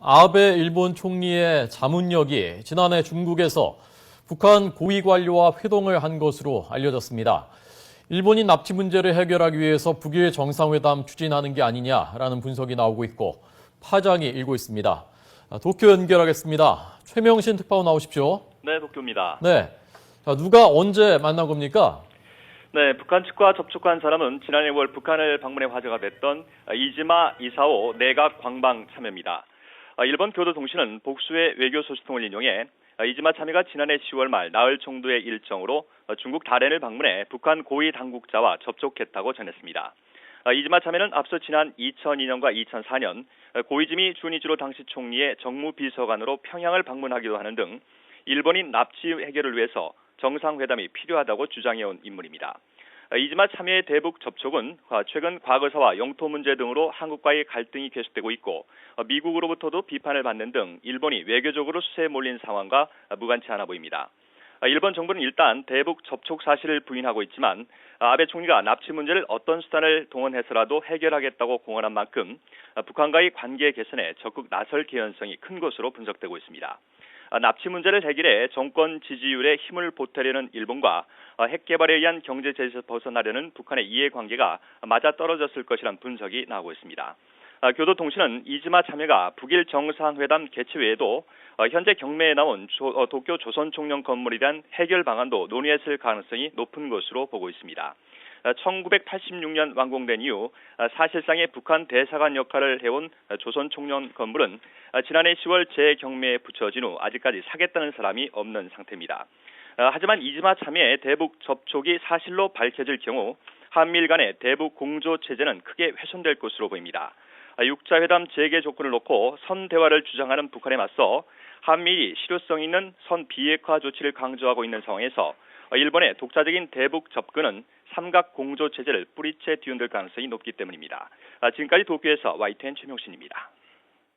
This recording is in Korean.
아베 일본 총리의 자문역이 지난해 중국에서 북한 고위 관료와 회동을 한 것으로 알려졌습니다. 일본이 납치 문제를 해결하기 위해서 북일 정상회담 추진하는 게 아니냐라는 분석이 나오고 있고 파장이 일고 있습니다. 도쿄 연결하겠습니다. 최명신 특파원 나오십시오. 네, 도쿄입니다. 네. 자, 누가 언제 만난 겁니까? 네, 북한 측과 접촉한 사람은 지난해 5월 북한을 방문해 화제가 됐던 이즈마 이사오 내각 광방 참여입니다. 일본 교도통신은 복수의 외교 소식통을 인용해 이즈마 참여가 지난해 10월 말 나흘 정도의 일정으로 중국 다롄을 방문해 북한 고위 당국자와 접촉했다고 전했습니다. 이즈마 참여는 앞서 지난 2002년과 2004년 고이즈미 주니치로 당시 총리의 정무비서관으로 평양을 방문하기도 하는 등 일본인 납치 해결을 위해서 정상회담이 필요하다고 주장해온 인물입니다. 이즈마 참여의 대북 접촉은 최근 과거사와 영토 문제 등으로 한국과의 갈등이 계속되고 있고 미국으로부터도 비판을 받는 등 일본이 외교적으로 수세에 몰린 상황과 무관치 않아 보입니다. 일본 정부는 일단 대북 접촉 사실을 부인하고 있지만 아베 총리가 납치 문제를 어떤 수단을 동원해서라도 해결하겠다고 공언한 만큼 북한과의 관계 개선에 적극 나설 개연성이 큰 것으로 분석되고 있습니다. 납치 문제를 해결해 정권 지지율에 힘을 보태려는 일본과 핵 개발에 의한 경제 제재에서 벗어나려는 북한의 이해관계가 맞아떨어졌을 것이란 분석이 나오고 있습니다. 교도통신은 이즈마 참여가 북일 정상회담 개최 외에도 현재 경매에 나온 도쿄 조선총련 건물이란 해결 방안도 논의했을 가능성이 높은 것으로 보고 있습니다. 1986년 완공된 이후 사실상의 북한 대사관 역할을 해온 조선총련 건물은 지난해 10월 재경매에 붙여진 후 아직까지 사겠다는 사람이 없는 상태입니다. 하지만 이즈마 참여의 대북 접촉이 사실로 밝혀질 경우 한미일 간의 대북 공조 체제는 크게 훼손될 것으로 보입니다. 6자 회담 재개 조건을 놓고 선 대화를 주장하는 북한에 맞서 한미일이 실효성 있는 선 비핵화 조치를 강조하고 있는 상황에서 일본의 독자적인 대북 접근은 삼각 공조 체제를 뿌리채 뒤흔들 가능성이 높기 때문입니다. 지금까지 도쿄에서 YTN 최명신입니다.